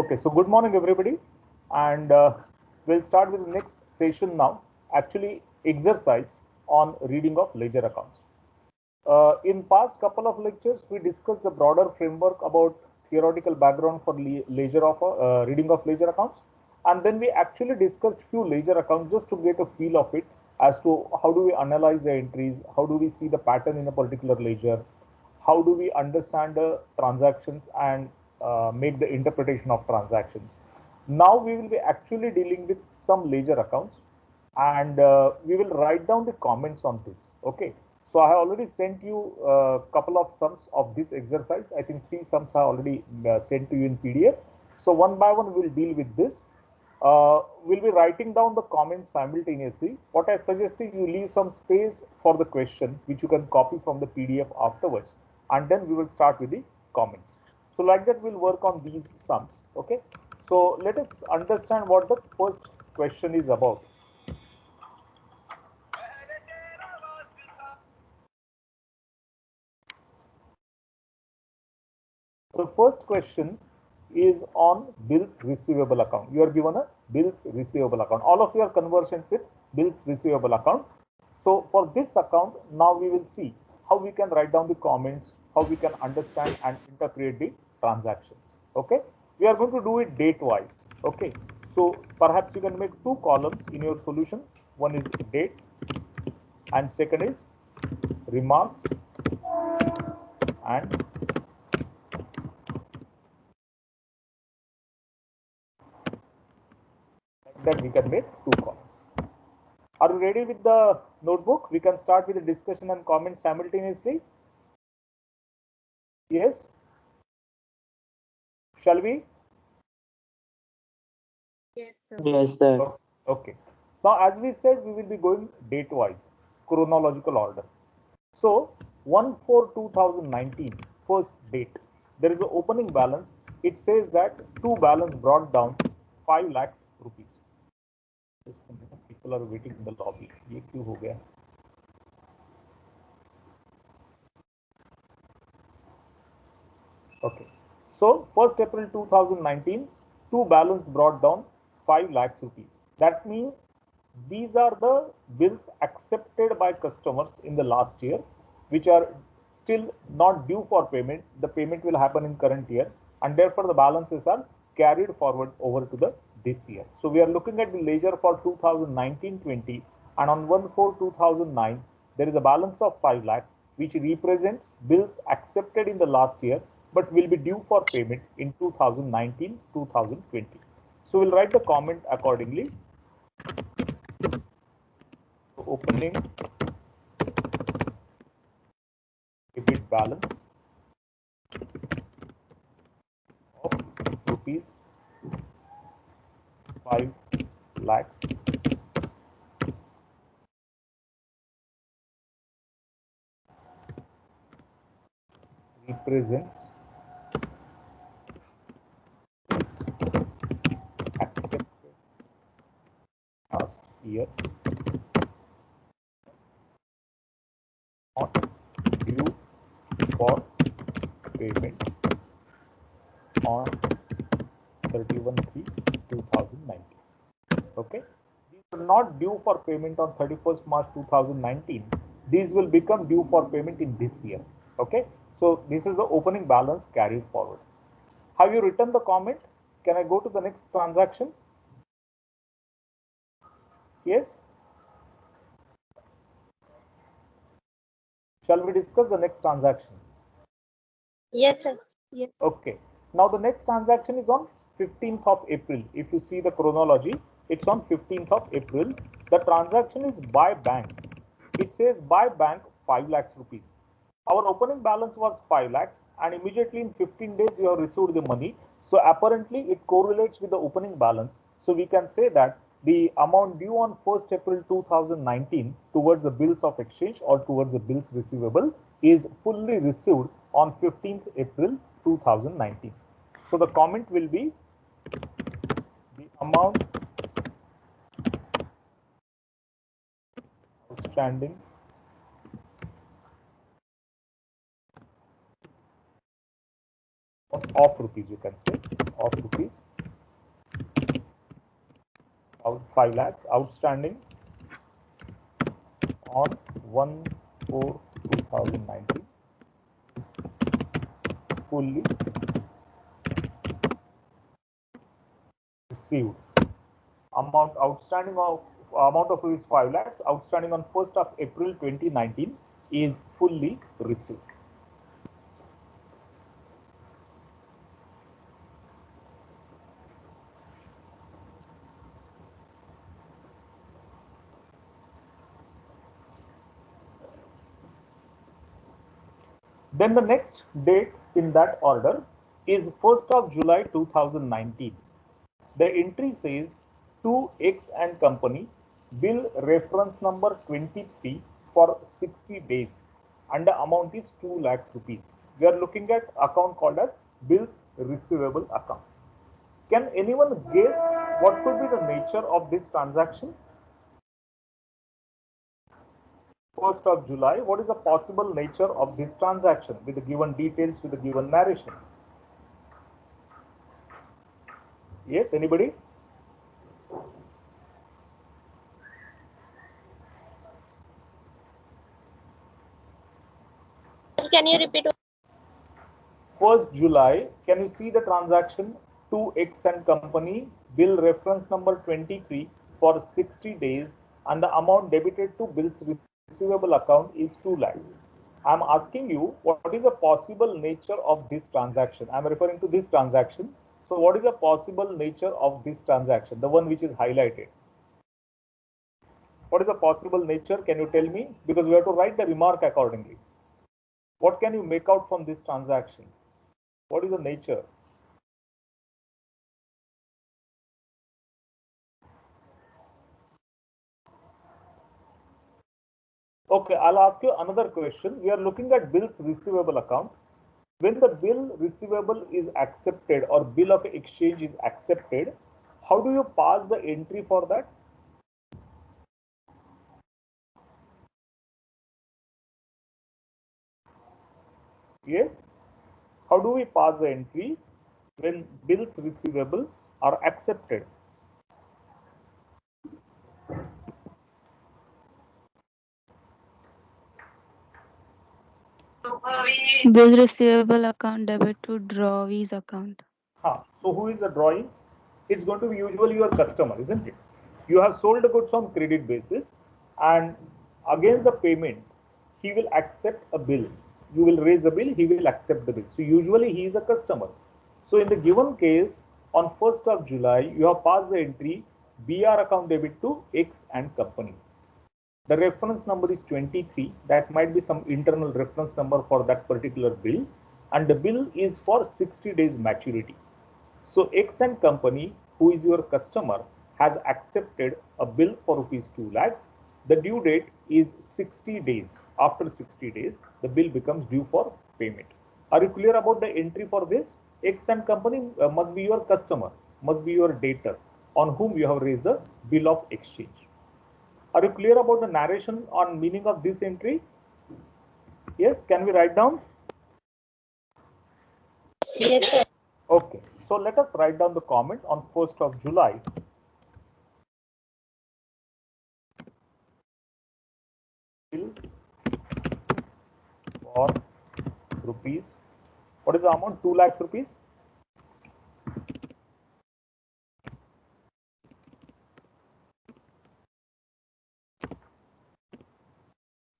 Okay, so good morning everybody, and we'll start with the next session now. Actually, exercise on reading of ledger accounts. In past couple of lectures, we discussed the broader framework about theoretical background for ledger of reading of ledger accounts, and then we actually discussed few ledger accounts just to get a feel of it as to how do we analyze the entries, how do we see the pattern in a particular ledger, how do we understand the transactions and make the interpretation of transactions. Now we will be actually dealing with some ledger accounts, and we will write down the comments on this. Okay, so I have already sent you a couple of sums of this exercise. I think 3 sums are already sent to you in PDF. So one by one we'll deal with this. We'll be writing down the comments simultaneously. What I suggest is you leave some space for the question, which you can copy from the PDF afterwards, and then we will start with the comments. So like that, we'll work on these sums. Okay, so let us understand what the first question is about. The first question is on bills receivable account. You are given a bills receivable account. All of you are conversant with bills receivable account. So for this account, now we will see how we can write down the comments, how we can understand and interpret the transactions. Okay, we are going to do it date wise. Okay, so perhaps you can make 2 columns in your solution. One is date and second is remarks and that we can make 2 columns. Are you ready with the notebook? We can start with the discussion and comments simultaneously. Yes? Shall we? Yes, sir. Yes, sir. Okay. Now, as we said, we will be going date-wise, chronological order. So, 1/4/2019, first date. There is an opening balance. It says that to balance brought down 5 lakhs rupees. People are waiting in the lobby. ये क्यों हो गया? Okay. So 1st April 2019, to balance brought down 5 lakhs rupees. That means these are the bills accepted by customers in the last year, which are still not due for payment. The payment will happen in current year, and therefore the balances are carried forward over to the this year. So we are looking at the ledger for 2019-20, and on 1/4/2009 there is a balance of 5 lakhs, which represents bills accepted in the last year but will be due for payment in 2019-2020. So we'll write the comment accordingly. Opening debit balance of rupees 5 lakhs represents accepted last year, not due for payment on 31/3/2019. Okay, these are not due for payment on 31st March 2019. These will become due for payment in this year. Okay, so this is the opening balance carried forward. Have you written the comment? Can I go to the next transaction? Yes? Shall we discuss the next transaction? Yes, sir. Yes. Okay. Now the next transaction is on 15th of April. If you see the chronology, it's on 15th of April. The transaction is by bank. It says by bank 5 lakhs rupees. Our opening balance was 5 lakhs, and immediately in 15 days you have received the money. So apparently it correlates with the opening balance. So we can say that the amount due on 1st April 2019 towards the bills of exchange or towards the bills receivable is fully received on 15th April 2019. So the comment will be the amount outstanding of rupees, you can say, of rupees about 5 lakhs outstanding on 1/4/2019 fully received. Amount of rupees 5 lakhs outstanding on 1st of April 2019 is fully received. Then the next date in that order is 1st of July 2019. The entry says to X and Company, bill reference number 23 for 60 days and the amount is 2 lakhs rupees. We are looking at account called as bills receivable account. Can anyone guess what could be the nature of this transaction? 1st of July, what is the possible nature of this transaction with the given details, with the given narration? Yes, anybody? Can you repeat? 1st July, can you see the transaction to X and Company, bill reference number 23 for 60 days and the amount debited to bills receivable account is 2 lakhs. I am asking you what is the possible nature of this transaction. I am referring to this transaction. So what is the possible nature of this transaction, the one which is highlighted? What is the possible nature? Can you tell me? Because we have to write the remark accordingly. What can you make out from this transaction? What is the nature? Okay, I'll ask you another question. We are looking at bills receivable account. When the bill receivable is accepted or bill of exchange is accepted, how do you pass the entry for that? Yes. How do we pass the entry when bills receivable are accepted? Bill receivable account debit to drawees account. So who is the drawing? It's going to be usually your customer, isn't it? You have sold the goods on credit basis and against the payment, he will accept a bill. You will raise a bill, he will accept the bill. So usually he is a customer. So in the given case, on 1st of July, you have passed the entry BR account debit to X and Company. The reference number is 23. That might be some internal reference number for that particular bill. And the bill is for 60 days maturity. So X and Company, who is your customer, has accepted a bill for rupees 2 lakhs. The due date is 60 days. After 60 days, the bill becomes due for payment. Are you clear about the entry for this? X and Company must be your customer, must be your debtor on whom you have raised the bill of exchange. Are you clear about the narration on meaning of this entry? Yes, can we write down? Yes, sir. Okay, so let us write down the comment on 1st of July. Bill for rupees, what is the amount? 2 lakhs rupees.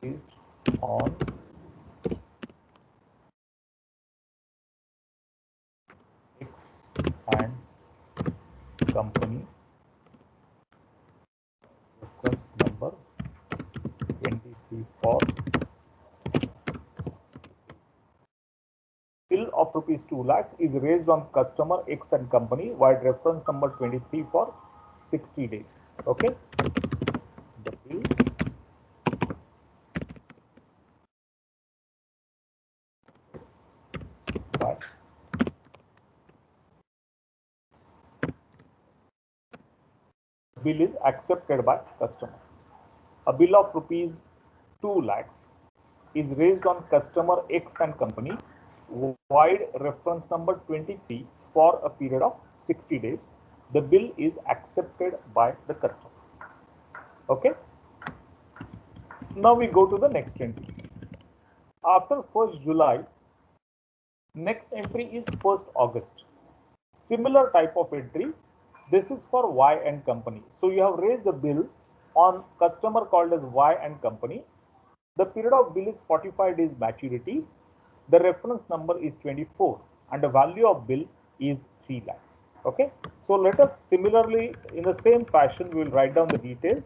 Based on X and Company reference number 23 for bill of rupees 2 lakhs is raised on customer X and Company while reference number 23 for 60 days. Okay, the bill by bill is accepted by customer. A bill of rupees 2 lakhs is raised on customer X and Company wide reference number 23 for a period of 60 days. the bill is accepted by the customer. Okay. Now we go to the next entry. After 1st July, next entry is 1st August. Similar type of entry. This is for Y and Company. So you have raised a bill on customer called as Y and Company. The period of bill is 45 days maturity. The reference number is 24 and the value of bill is 3 lakhs. Okay. So let us similarly, in the same fashion, we will write down the details.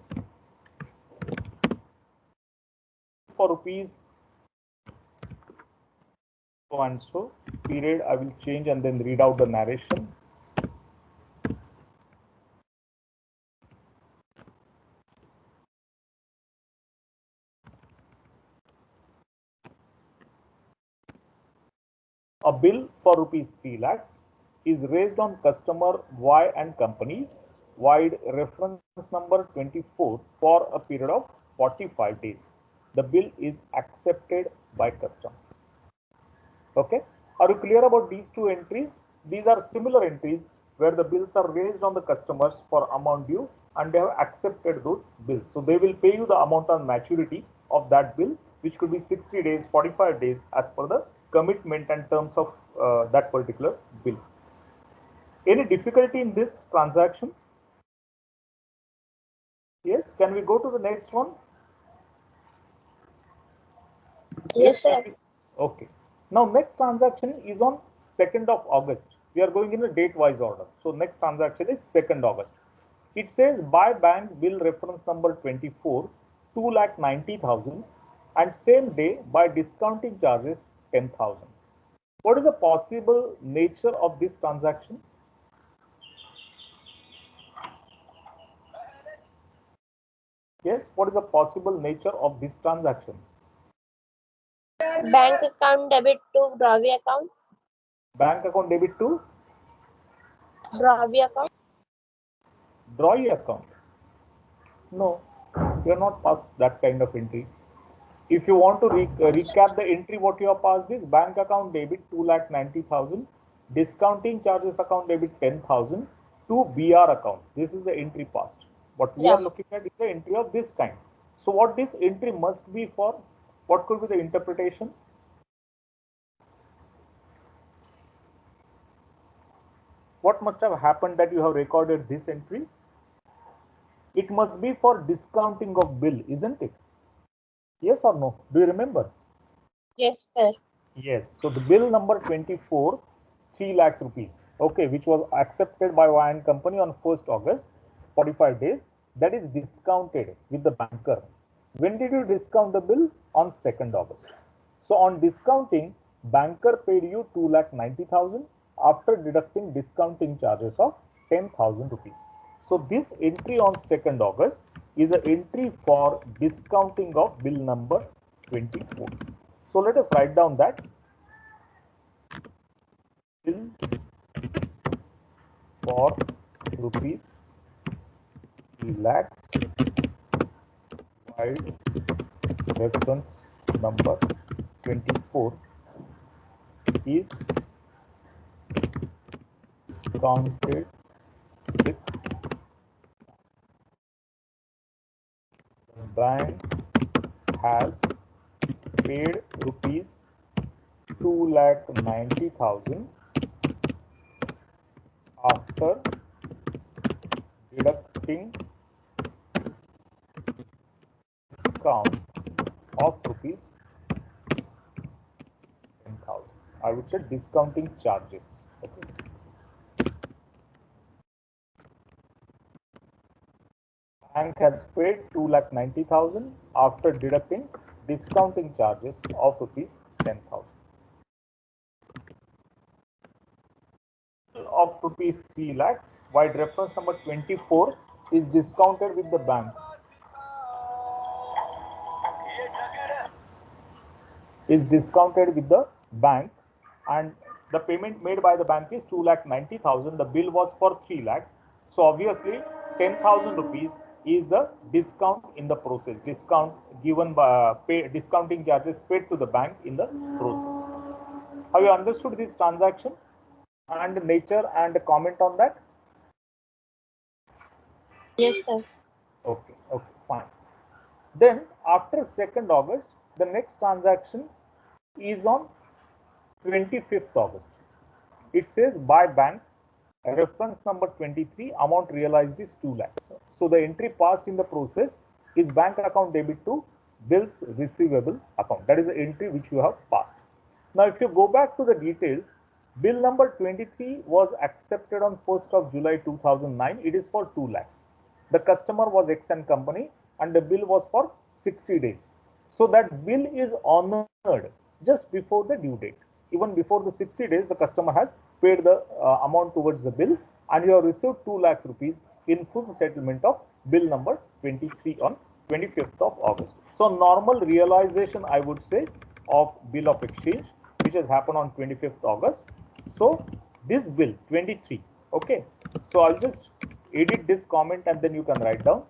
For rupees so and so period, I will change and then read out the narration. A bill for rupees 3 lakhs is raised on customer Y and Company, wide reference number 24 for a period of 45 days. The bill is accepted by customer. Okay. Are you clear about these two entries? These are similar entries where the bills are raised on the customers for amount due and they have accepted those bills. So they will pay you the amount on maturity of that bill, which could be 60 days, 45 days as per the commitment and terms of that particular bill. Any difficulty in this transaction? Yes. Can we go to the next one? Yes, sir. Okay. Now next transaction is on 2nd of August. We are going in a date wise order. So next transaction is 2nd August. It says by bank bill reference number 24, 2,90,000 and same day by discounting charges 10,000. What is the possible nature of this transaction? Yes, what is the possible nature of this transaction? Bank account debit to drawee account. Bank account debit to Drawee account. drawee account. No, you are not passed that kind of entry. If you want to recap the entry, what you have passed is bank account debit 2,90,000, discounting charges account debit 10,000 to BR account. This is the entry passed. What we are looking at is the entry of this kind. So what this entry must be for? What could be the interpretation? What must have happened that you have recorded this entry? It must be for discounting of bill, isn't it? Yes or no? Do you remember? Yes, sir. Yes. So the bill number 24, 3 lakhs rupees. Okay, which was accepted by Y and Company on 1st August, 45 days. That is discounted with the banker. When did you discount the bill? On 2nd August. So on discounting, banker paid you 2,90,000 after deducting discounting charges of 10,000 rupees. So this entry on 2nd August is an entry for discounting of bill number 24. So let us write down that bill for rupees 3 lakhs wide reference number 24 is discounted with the bank has paid rupees 2,90,000 after deducting discount of rupees 10,000. I would say discounting charges. Okay. Bank has paid 2,90,000 after deducting discounting charges of rupees 10,000. Of rupees 3 lakhs, wide reference number 24 is discounted with the bank. Is discounted with the bank and the payment made by the bank is 2,90,000. The bill was for 3 lakhs. So obviously 10,000 rupees is the discount in the process. Discount given by discounting charges paid to the bank in the process. Have you understood this transaction and nature and comment on that? Yes, sir. Okay, okay, fine. Then after 2nd August, the next transaction is on 25th August. It says by bank, reference number 23, amount realized is 2 lakhs. So the entry passed in the process is bank account debit to bills receivable account. That is the entry which you have passed. Now, if you go back to the details, bill number 23 was accepted on 1st of July 2009. It is for 2 lakhs. The customer was X and company and the bill was for 60 days. So that bill is honored just before the due date. Even before the 60 days, the customer has paid the amount towards the bill and you have received 2 lakh rupees in full settlement of bill number 23 on 25th of August. So normal realization, I would say, of bill of exchange, which has happened on 25th August. So this bill 23, okay. So I'll just edit this comment and then you can write down.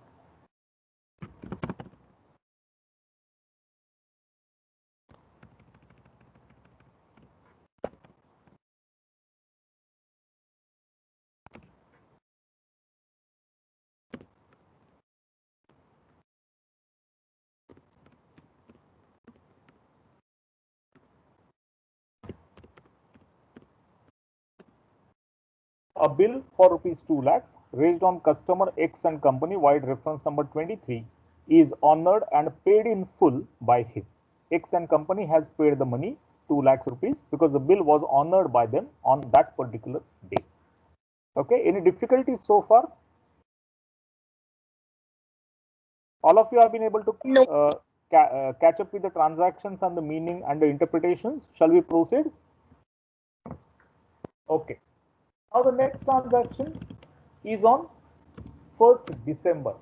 A bill for rupees 2 lakhs raised on customer X and company wide reference number 23 is honored and paid in full by him. X and company has paid the money 2 lakhs rupees because the bill was honored by them on that particular day. Okay, any difficulties so far? All of you have been able to catch up with the transactions and the meaning and the interpretations. Shall we proceed? Okay. Now the next transaction is on 1st December.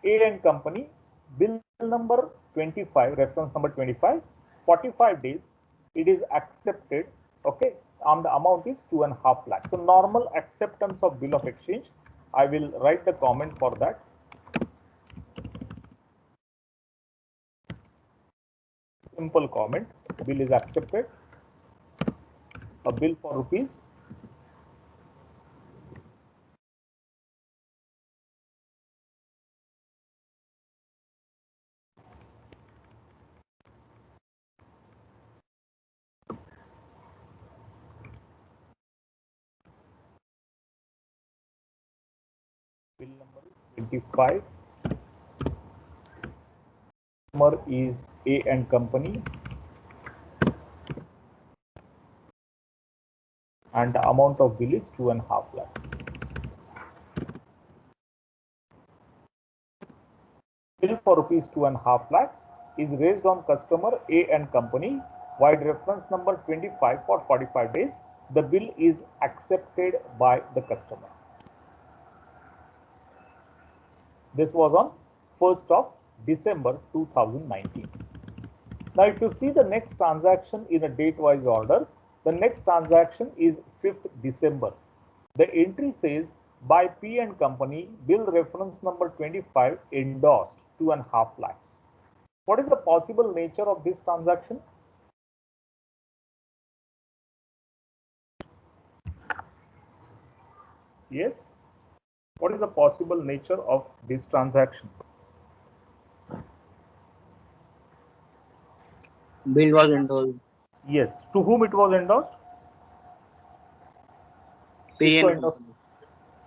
A and company, bill number 25, reference number 25, 45 days, it is accepted, okay, and the amount is 2.5 lakhs. So normal acceptance of bill of exchange, I will write the comment for that. Simple comment, bill is accepted, a bill for rupees 25. Customer is A and company and the amount of bill is 2.5 lakhs. Bill for rupees 2.5 lakhs is raised on customer A and company wide reference number 25 for 45 days. The bill is accepted by the customer. This was on 1st of December 2019. Now, if you see the next transaction in a date-wise order, the next transaction is 5th December. The entry says by P and company, bill reference number 25 endorsed 2.5 lakhs. What is the possible nature of this transaction? Yes. What is the possible nature of this transaction? Bill was endorsed. Yes. To whom it was endorsed? P It was and endorsed company.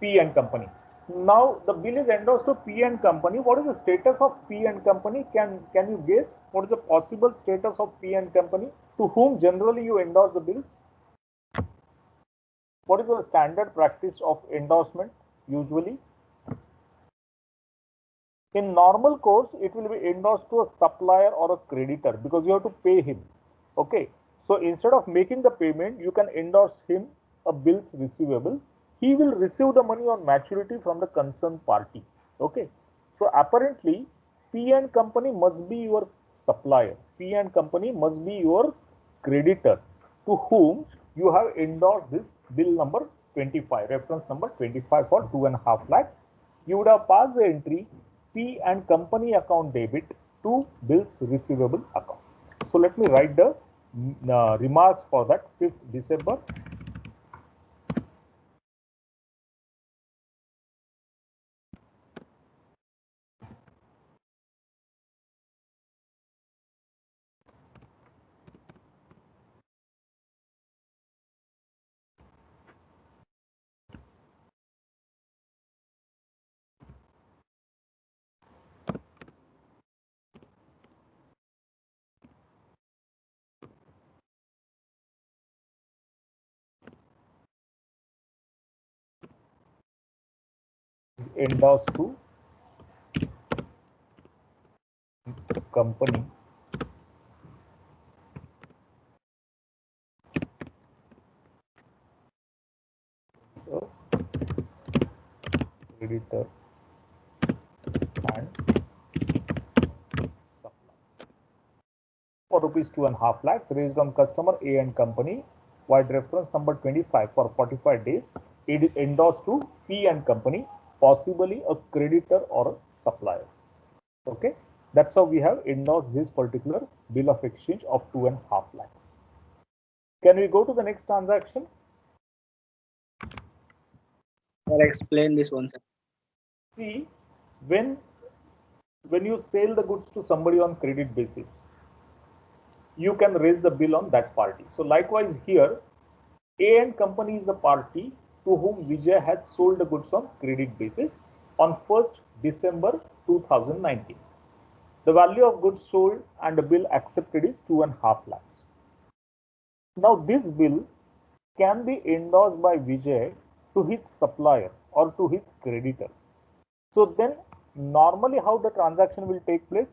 P and company. Now the bill is endorsed to P and company. What is the status of P and company? Can you guess what is the possible status of P and company? To whom generally you endorse the bills? What is the standard practice of endorsement usually? In normal course, it will be endorsed to a supplier or a creditor because you have to pay him. Okay. So instead of making the payment, you can endorse him a bills receivable. He will receive the money on maturity from the concerned party. Okay. So apparently, P and company must be your supplier. P and company must be your creditor to whom you have endorsed this bill number 25, reference number 25 for 2.5 lakhs. You would have passed the entry P and company account debit to bills receivable account. So let me write the remarks for that 5th December. endorsed to company creditor and supply for rupees 2.5 lakhs raised on customer A and company wide reference number 25 for 45 days. It is endorsed to P and company, possibly a creditor or a supplier. Okay, that's how we have endorsed this particular bill of exchange of 2.5 lakhs. Can we go to the next transaction? Sir, explain this one, sir. See, when you sell the goods to somebody on credit basis, you can raise the bill on that party. So likewise here, A and company is the party to whom Vijay has sold the goods on credit basis on 1st December 2019. The value of goods sold and the bill accepted is 2.5 lakhs. Now this bill can be endorsed by Vijay to his supplier or to his creditor. So then normally how the transaction will take place?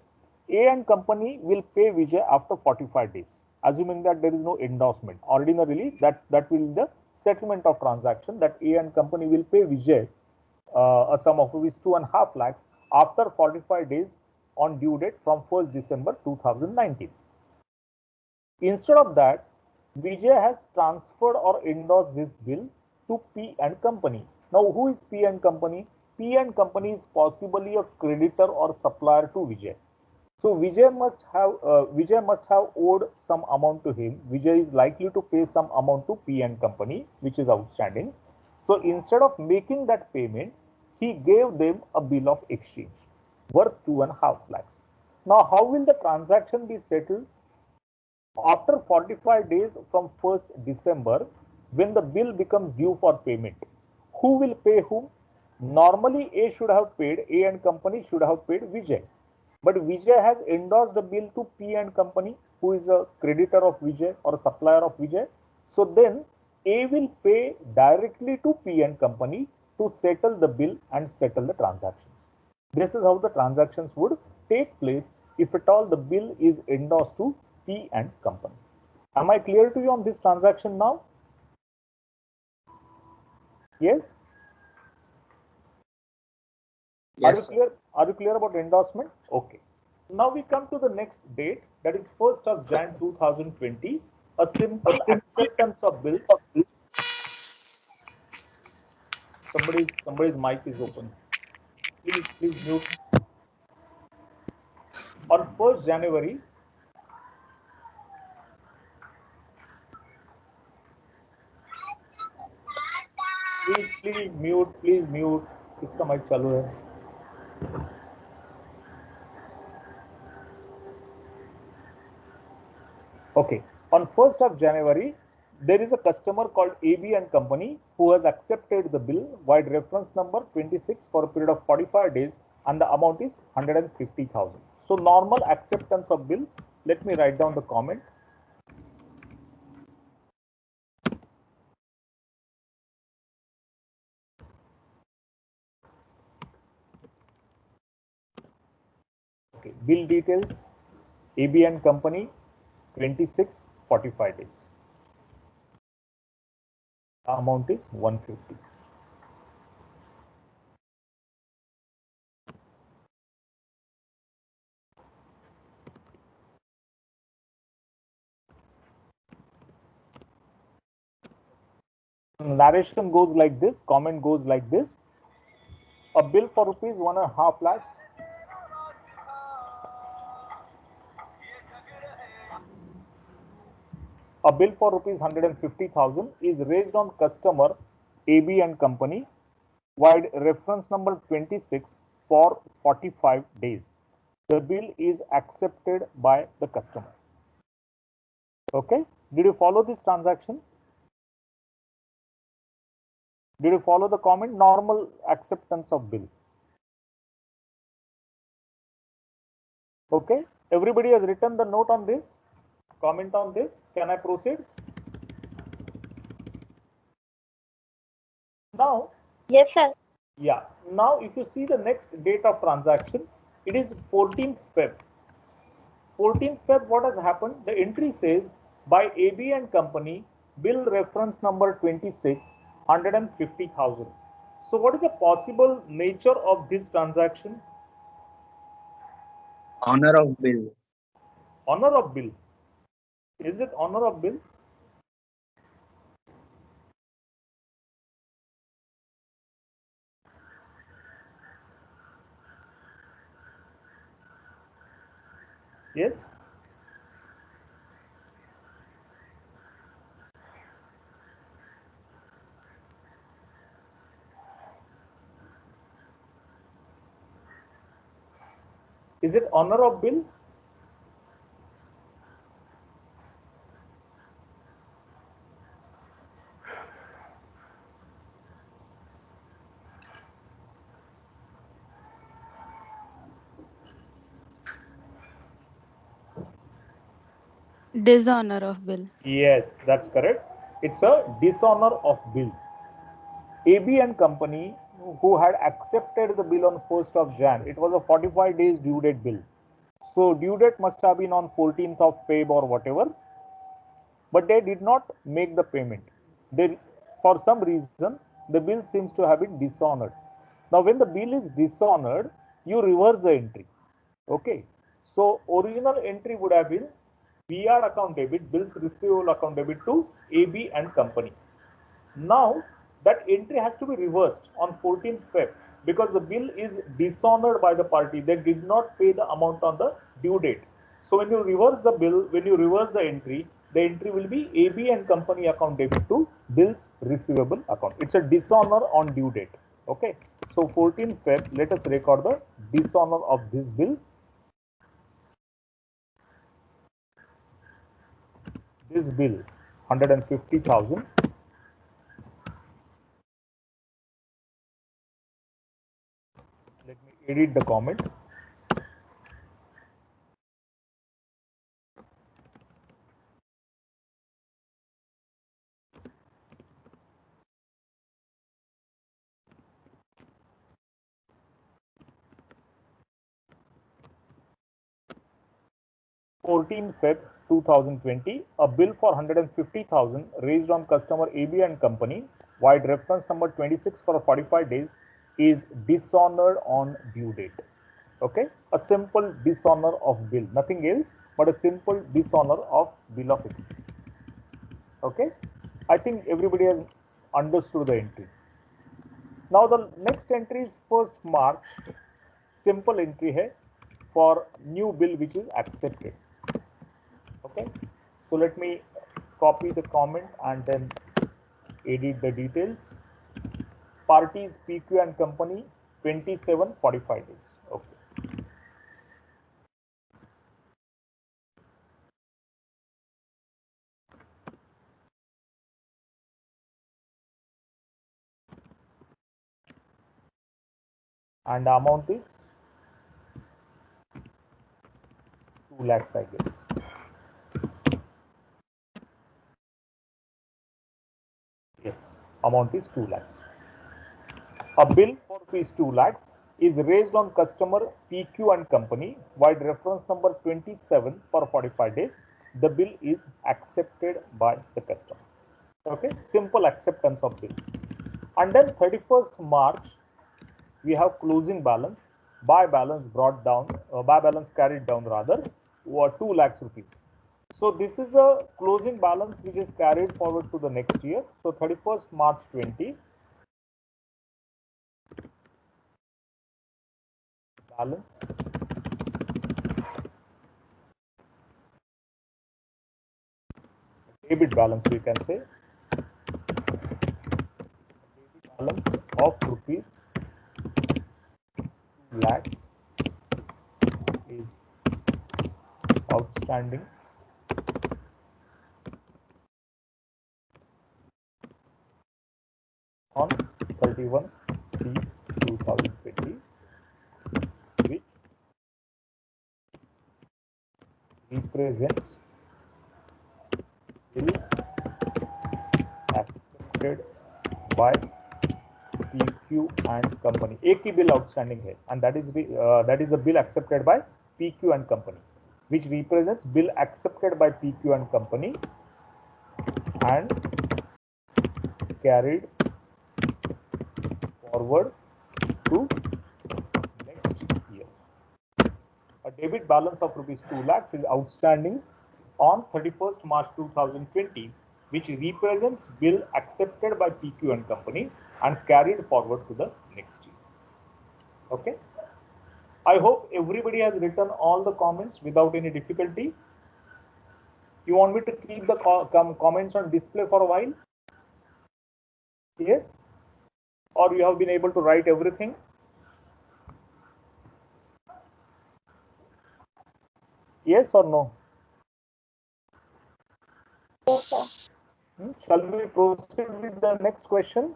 A and company will pay Vijay after 45 days, assuming that there is no endorsement. Ordinarily, that will be the settlement of transaction, that A and company will pay Vijay a sum of rupees 2.5 lakhs after 45 days on due date from 1st December 2019. Instead of that, Vijay has transferred or endorsed this bill to P and company. Now, who is P and company? P and company is possibly a creditor or supplier to Vijay. So Vijay must have owed some amount to him. Vijay is likely to pay some amount to P and company, which is outstanding. So instead of making that payment, he gave them a bill of exchange worth 2.5 lakhs. Now, how will the transaction be settled? After 45 days from 1st December, when the bill becomes due for payment, who will pay whom? Normally, A should have paid, A and company should have paid Vijay. But Vijay has endorsed the bill to P and company, who is a creditor of Vijay or a supplier of Vijay. So then A will pay directly to P and company to settle the bill and settle the transactions. This is how the transactions would take place if at all the bill is endorsed to P and company. Am I clear to you on this transaction now? Yes? Yes, Are you clear about endorsement? Okay. Now we come to the next date, that is 1st of Jan 2020, a simple acceptance of bill. Somebody's mic is open. Please mute. On 1st January, please mute. इसका mic चालू है. Okay. On 1st of January, there is a customer called AB and company who has accepted the bill wide reference number 26 for a period of 45 days and the amount is 150,000. So normal acceptance of bill. Let me write down the comment. Okay. Bill details, AB and company, 26, 45 days. Amount is 150. Narration goes like this, comment goes like this. A bill for rupees 1.5 lakhs. A bill for rupees 150,000 is raised on customer AB and company wide reference number 26 for 45 days. The bill is accepted by the customer. Okay, did you follow this transaction? Did you follow the comment? Normal acceptance of bill. Okay, everybody has written the note on this, comment on this. Can I proceed? Now, Yes, sir. Yeah. Now, if you see the next date of transaction, it is 14th Feb. 14th Feb, what has happened? The entry says by AB and Company, bill reference number 26, 150,000. So, what is the possible nature of this transaction? Honor of bill. Honor of bill. Is it honor of bill? Yes. Is it honor of bill? Dishonor of bill. Yes, that's correct. It's a dishonor of bill. AB and Company, who had accepted the bill on 1st of Jan, it was a 45 days due date bill. So due date must have been on 14th of Feb or whatever, but they did not make the payment. They, for some reason, the bill seems to have been dishonored. Now, when the bill is dishonored, you reverse the entry. Okay. So original entry would have been BR account debit, bills receivable account debit to AB and Company. Now that entry has to be reversed on 14th Feb because the bill is dishonored by the party. They did not pay the amount on the due date. So when you reverse the bill, when you reverse the entry will be AB and Company account debit to bills receivable account. It's a dishonor on due date. Okay. So 14th Feb, let us record the dishonor of this bill. This bill, 150,000. Let me edit the comment. Fourteen Feb 2020, a bill for 150,000 raised on customer AB and Company, wide reference number 26 for 45 days, is dishonored on due date. Okay, a simple dishonor of bill, nothing else but a simple dishonor of bill of entry. Okay, I think everybody has understood the entry. Now the next entry is 1st March. Simple entry है for new bill which is accepted. Okay, so let me copy the comment and then edit the details. Parties PQ and Company 2745 days. Okay. And the amount is 2 lakhs, I guess. Yes, amount is 2 lakhs. A bill for rupees 2 lakhs is raised on customer PQ and Company, wide reference number 27 for 45 days. The bill is accepted by the customer. Okay, simple acceptance of bill. And then 31st March, we have closing balance, buy balance brought down, buy balance carried down rather, 2 lakhs rupees. So this is a closing balance which is carried forward to the next year. So 31st March 20, balance debit balance, we can say debit balance of rupees 2 lakhs is outstanding on 31/3/2020, which represents bill accepted by PQ PQ and company. एक ही bill outstanding है, and that is the bill accepted by PQ and company, which represents bill accepted by PQ and company and carried forward to next year. A debit balance of rupees 2 lakhs is outstanding on 31st March 2020, which represents bill accepted by PQ and company and carried forward to the next year. Okay. I hope everybody has written all the comments without any difficulty. You want me to keep the comments on display for a while? Yes? Or you have been able to write everything? Yes or no? Yes, sir. Shall we proceed with the next question?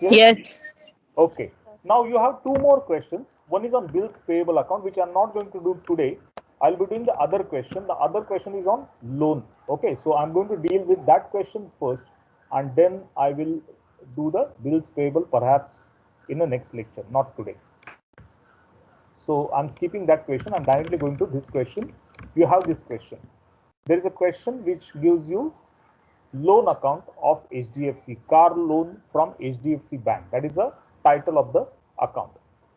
Yes. Okay. Now you have two more questions. One is on bills payable account, which I'm not going to do today. I'll be doing the other question. The other question is on loan. Okay. So I'm going to deal with that question first, and then I will do the bills payable perhaps in the next lecture, not today. So I'm skipping that question. I'm directly going to this question. You have this question. There is a question which gives you loan account of HDFC, car loan from HDFC Bank. That is the title of the account.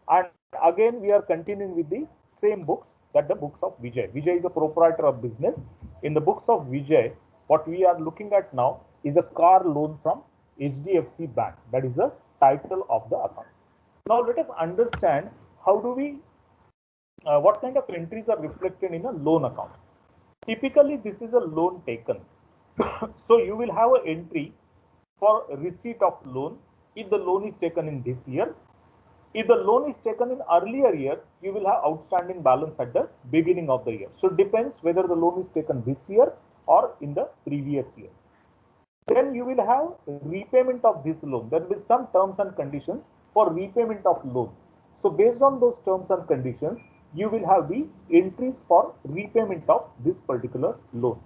And again, we are continuing with the same books, that the books of Vijay. Vijay is a proprietor of business. In the books of Vijay, what we are looking at now is a car loan from HDFC Bank. That is the title of the account. Now let us understand how do we, what kind of entries are reflected in a loan account. Typically, this is a loan taken. So you will have an entry for receipt of loan if the loan is taken in this year. If the loan is taken in earlier year, you will have outstanding balance at the beginning of the year. So it depends whether the loan is taken this year or in the previous year. Then you will have repayment of this loan. There will be some terms and conditions for repayment of loan. So based on those terms and conditions, you will have the entries for repayment of this particular loan.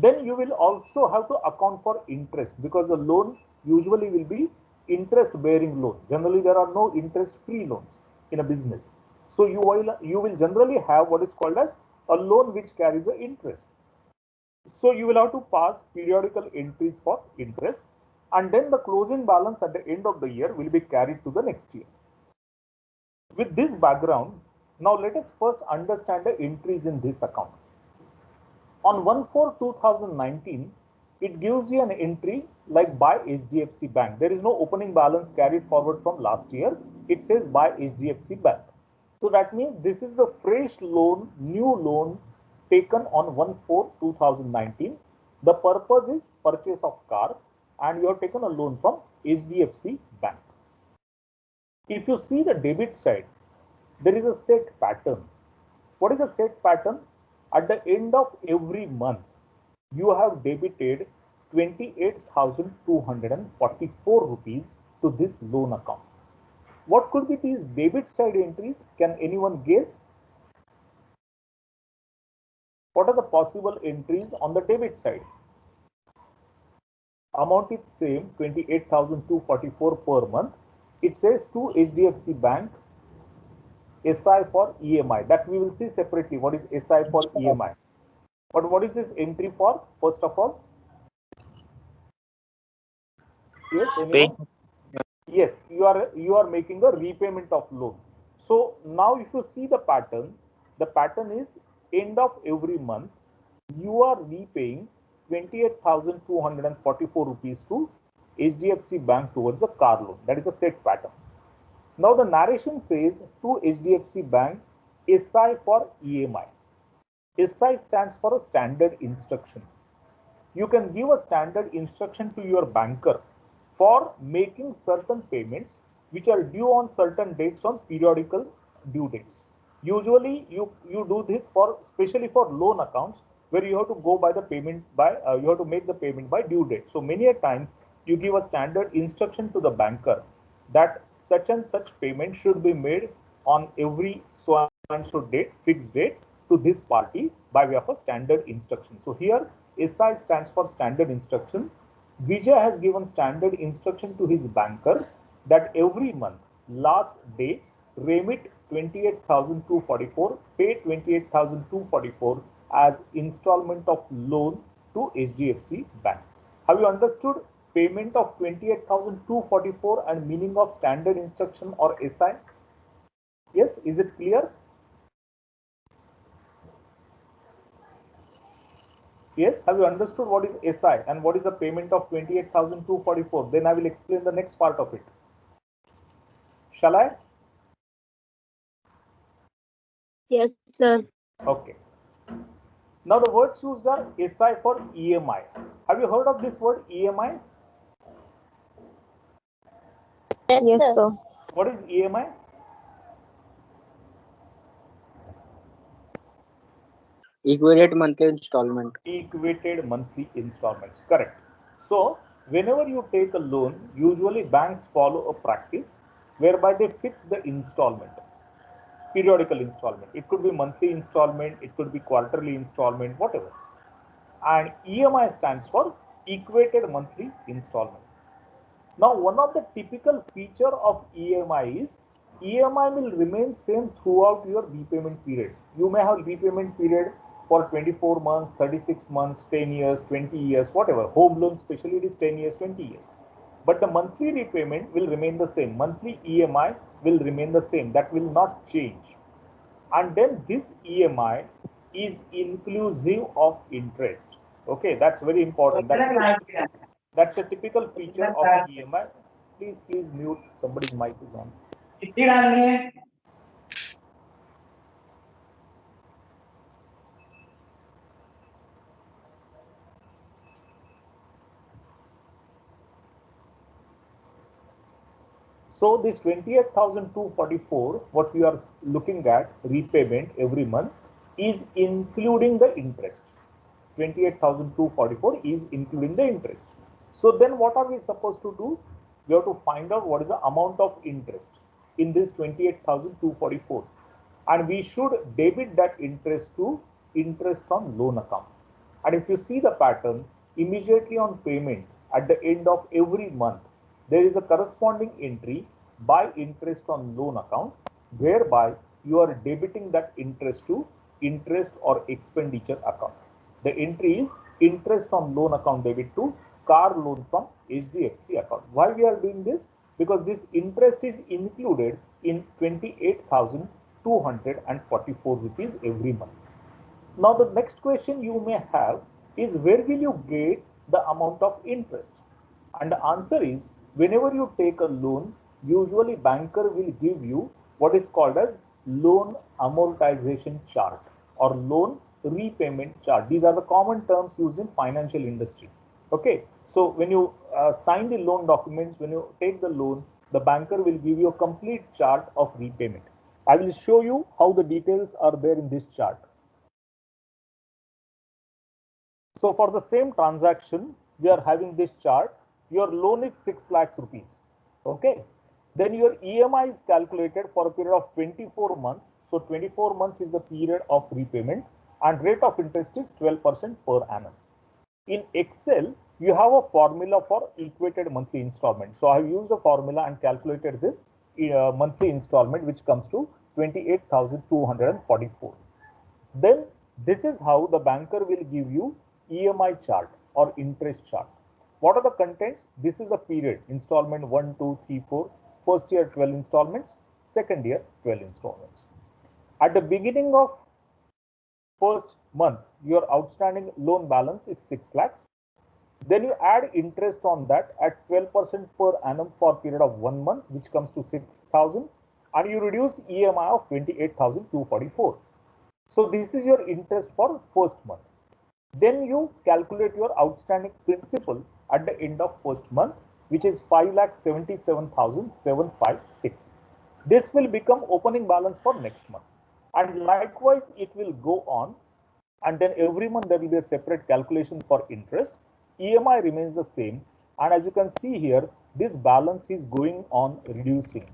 Then you will also have to account for interest, because the loan usually will be interest bearing loan. Generally, there are no interest free loans in a business. So you will generally have what is called as a loan which carries an interest. So you will have to pass periodical entries for interest, and then the closing balance at the end of the year will be carried to the next year. With this background, now let us first understand the entries in this account. On 1/4/2019, it gives you an entry like by HDFC Bank. There is no opening balance carried forward from last year. It says by HDFC Bank. So that means this is the fresh loan, new loan taken on 1/4/2019. The purpose is purchase of car, and you have taken a loan from HDFC Bank. If you see the debit side, there is a set pattern. What is the set pattern? At the end of every month, you have debited 28,244 rupees to this loan account. What could be these debit side entries? Can anyone guess? What are the possible entries on the debit side? Amount is same, 28,244 per month. It says to HDFC Bank, SI for EMI. That we will see separately. What is SI for EMI? But what is this entry for? First of all, yes, anyone? Yes, you are making a repayment of loan. So now, if you see the pattern is end of every month, you are repaying 28,244 rupees to HDFC Bank towards the car loan. That is a set pattern. Now the narration says to HDFC Bank, SI for EMI. SI stands for a standard instruction. You can give a standard instruction to your banker for making certain payments which are due on certain dates on periodical due dates. Usually you do this for, especially for loan accounts, where you have to go by the payment by, you have to make the payment by due date. So many a times you give a standard instruction to the banker that such and such payment should be made on every so and so date, fixed date, to this party by way of a standard instruction. So here SI stands for standard instruction. Vijay has given standard instruction to his banker that every month, last day, remit 28,244, pay 28,244 as installment of loan to HDFC Bank. Have you understood payment of 28,244 and meaning of standard instruction or SI? Yes, is it clear? Yes, have you understood what is SI and what is the payment of 28,244? Then I will explain the next part of it. Shall I? Yes, sir. Okay. Now the words used are SI for EMI. Have you heard of this word EMI? Yes, sir. What is EMI? Equated monthly installment. Equated monthly installments. Correct. So whenever you take a loan, usually banks follow a practice whereby they fix the installment. Periodical installment. It could be monthly installment, it could be quarterly installment, whatever. And EMI stands for equated monthly installment. Now, one of the typical feature of EMI is EMI will remain same throughout your repayment periods. You may have repayment period for 24 months, 36 months, 10 years, 20 years, whatever. Home loan especially it is 10 years, 20 years. But the monthly repayment will remain the same. Monthly EMI will remain the same. That will not change. And then this EMI is inclusive of interest. Okay, that's very important. That's a typical feature of EMI. Please mute. Somebody's mic is on. So this 28,244, what we are looking at repayment every month is including the interest. 28,244 is including the interest. So then what are we supposed to do? We have to find out what is the amount of interest in this 28,244, and we should debit that interest to interest on loan account. And if you see the pattern, immediately on payment at the end of every month, there is a corresponding entry by interest on loan account, whereby you are debiting that interest to interest or expenditure account. The entry is interest on loan account debit to car loan from HDFC account. Why we are doing this? Because this interest is included in 28,244 rupees every month. Now the next question you may have is, where will you get the amount of interest? And the answer is, whenever you take a loan, usually banker will give you what is called as loan amortization chart or loan repayment chart. These are the common terms used in financial industry. Okay, so when you sign the loan documents, when you take the loan, the banker will give you a complete chart of repayment. I will show you how the details are there in this chart. So for the same transaction, we are having this chart. Your loan is 6 lakhs rupees. Okay. Then your EMI is calculated for a period of 24 months. So 24 months is the period of repayment, and rate of interest is 12% per annum. In Excel, you have a formula for equated monthly installment. So I have used a formula and calculated this monthly installment, which comes to 28,244. Then this is how the banker will give you EMI chart or interest chart. What are the contents? This is the period: installment 1, 2, 3, 4. First year 12 installments, second year 12 installments. At the beginning of first month, your outstanding loan balance is 6 lakhs. Then you add interest on that at 12% per annum for a period of 1 month, which comes to 6,000, and you reduce EMI of 28,244. So this is your interest for first month. Then you calculate your outstanding principal at the end of first month, which is 5,77,756. This will become opening balance for next month, and likewise it will go on, and then every month there will be a separate calculation for interest. EMI remains the same, and as you can see here, this balance is going on reducing.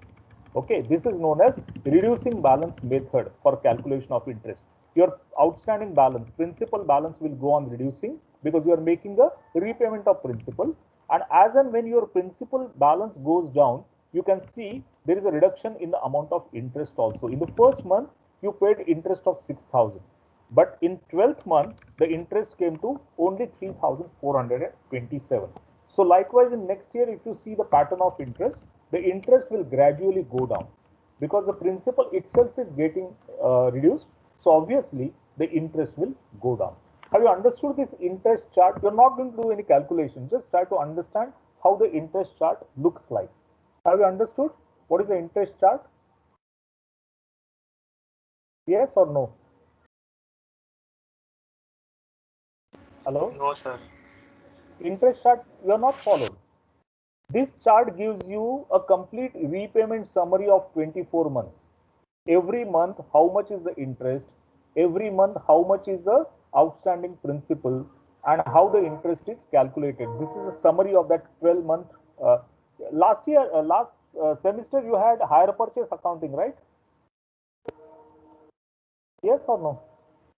Okay, this is known as reducing balance method for calculation of interest. Your outstanding balance, principal balance, will go on reducing because you are making a repayment of principal, And as and when your principal balance goes down, you can see there is a reduction in the amount of interest also. In the first month, you paid interest of 6,000, but in 12th month, the interest came to only 3,427. So likewise, in next year, if you see the pattern of interest, the interest will gradually go down because the principal itself is getting reduced. So obviously, the interest will go down. Have you understood this interest chart? You're not going to do any calculation. Just try to understand how the interest chart looks like. Have you understood what is the interest chart? Yes or no? Hello? No, sir. Interest chart you are not followed. This chart gives you a complete repayment summary of 24 months. Every month, how much is the interest? Every month, how much is the outstanding principal? And how the interest is calculated. This is a summary of that 12-month. Last semester, you had hire purchase accounting, right? Yes or no?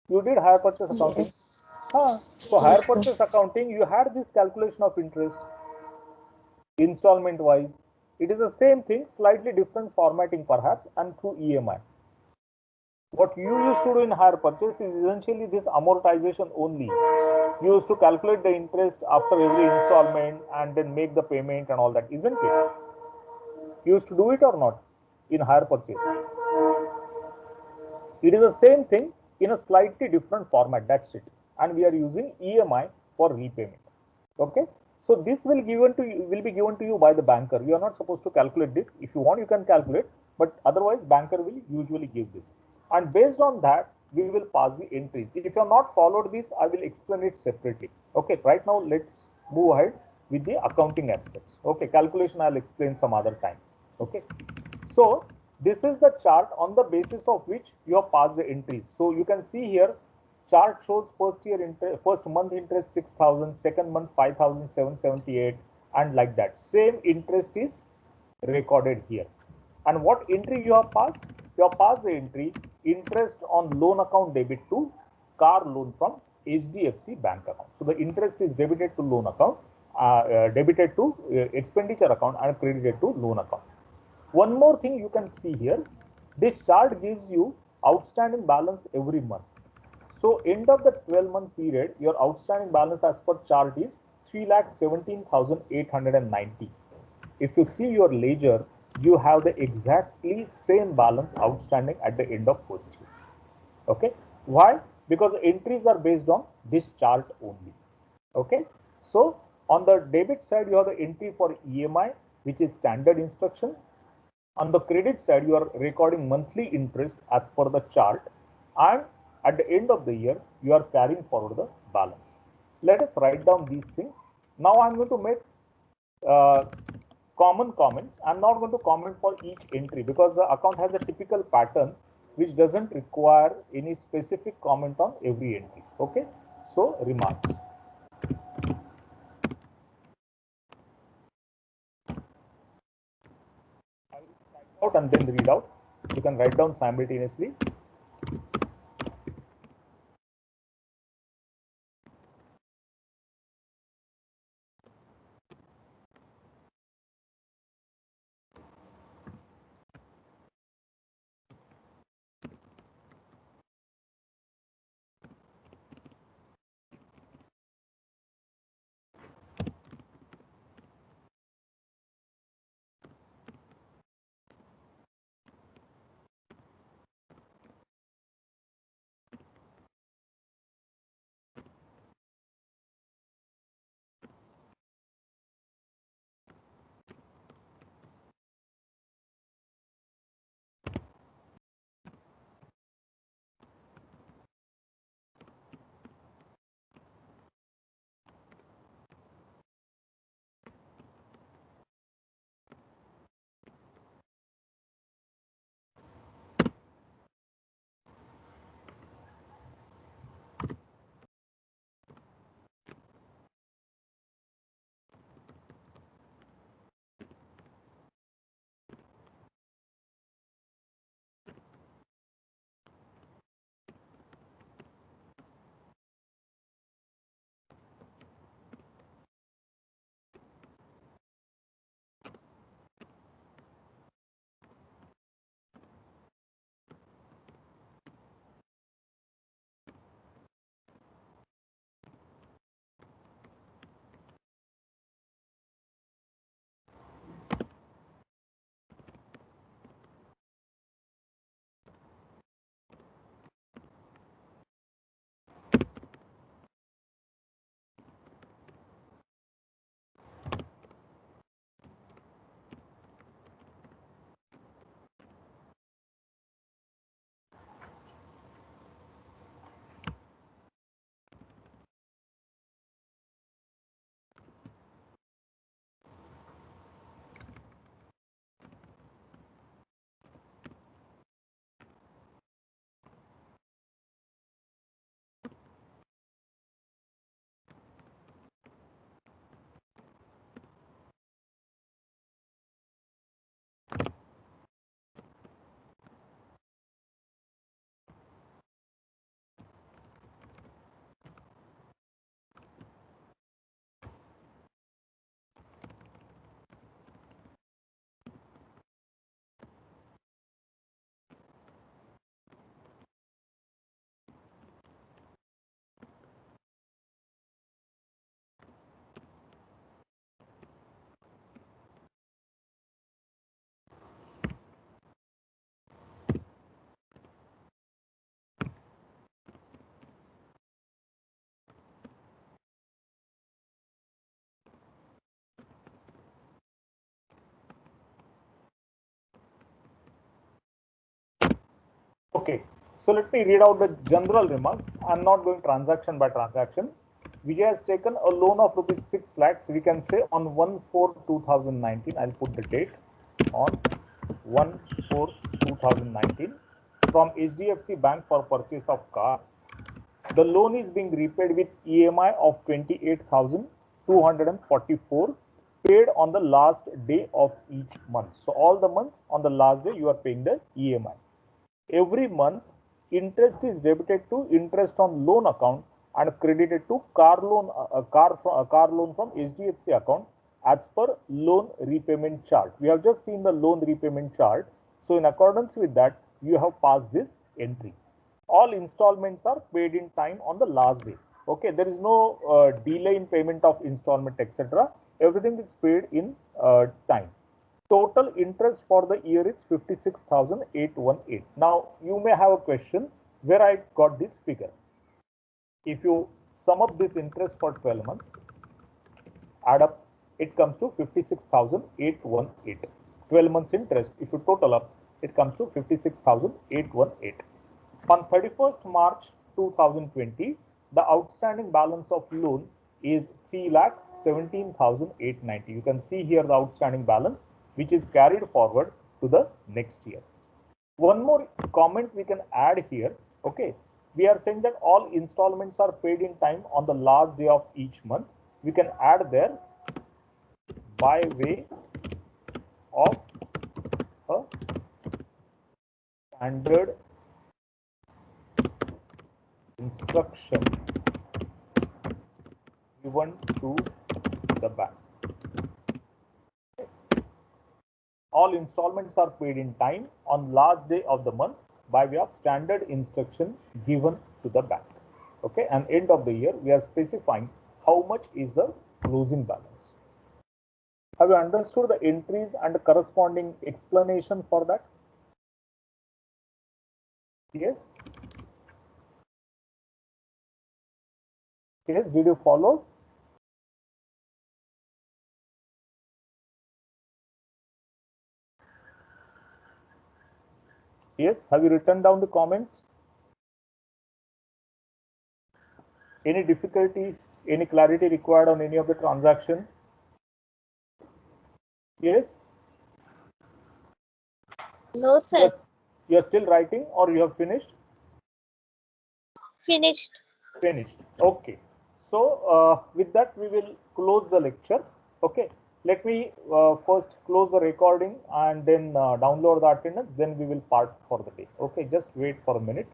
You did hire purchase accounting. Yes. Huh. So hire purchase accounting, you had this calculation of interest installment wise. It is the same thing, slightly different formatting perhaps, and through EMI. What you used to do in hire purchase is essentially this amortization only. You used to calculate the interest after every installment and then make the payment and all that, isn't it? You used to do it or not in hire purchase? It is the same thing in a slightly different format. That's it. And we are using EMI for repayment. Okay. So this will be given to you by the banker. You are not supposed to calculate this. If you want, you can calculate, but otherwise banker will usually give this. And based on that, we will pass the entries. If you have not followed this, I will explain it separately. Okay. Right now, let's move ahead with the accounting aspects. Okay. Calculation I'll explain some other time. Okay. So this is the chart on the basis of which you have passed the entries. So you can see here chart shows first month interest 6,000, second month 5,778, and like that. Same interest is recorded here. And what entry you have passed? You have passed the entry interest on loan account debit to car loan from HDFC bank account. So the interest is debited to loan account, debited to expenditure account, and credited to loan account. One more thing you can see here, this chart gives you outstanding balance every month. So end of the 12-month period, your outstanding balance as per chart is 3,17,890. If you see your ledger, you have the exactly same balance outstanding at the end of first year. Okay. Why? Because the entries are based on this chart only. Okay. So on the debit side, you have the entry for EMI, which is standard instruction. On the credit side, you are recording monthly interest as per the chart, and at the end of the year, you are carrying forward the balance. Let us write down these things. Now I'm going to make common comments. I'm not going to comment for each entry because the account has a typical pattern which doesn't require any specific comment on every entry. Okay, so remarks. I will type out and then read out. You can write down simultaneously. Okay, so let me read out the general remarks. I'm not going transaction by transaction. Vijay has taken a loan of rupees 6 lakhs. We can say on 1/4/2019. I'll put the date on 1/4/2019 from HDFC Bank for purchase of car. The loan is being repaid with EMI of 28,244 paid on the last day of each month. So all the months on the last day you are paying the EMI. Every month interest is debited to interest on loan account and credited to car loan from HDFC account as per loan repayment chart. We have just seen the loan repayment chart. So in accordance with that, you have passed this entry. All installments are paid in time on the last day. Okay, there is no delay in payment of installment, etc. Everything is paid in time. Total interest for the year is 56,818. Now you may have a question where I got this figure. If you sum up this interest for 12 months, add up, it comes to 56,818. 12 months interest, if you total up, it comes to 56,818. On 31st March 2020, the outstanding balance of loan is 3,17,890. You can see here the outstanding balance which is carried forward to the next year. One more comment we can add here. Okay, we are saying that all installments are paid in time on the last day of each month. We can add there by way of a standard instruction given to the bank. All installments are paid in time on last day of the month by way of standard instruction given to the bank. Okay, and end of the year we are specifying how much is the closing balance. Have you understood the entries and the corresponding explanation for that? Yes. Yes, did you follow? Yes, have you written down the comments? Any difficulty, any clarity required on any of the transaction? Yes? No, sir. You are still writing or you have finished? Finished. Finished. Okay. So with that we will close the lecture. Okay. Let me first close the recording and then download the attendance. Then we will part for the day. Okay. Just wait for a minute.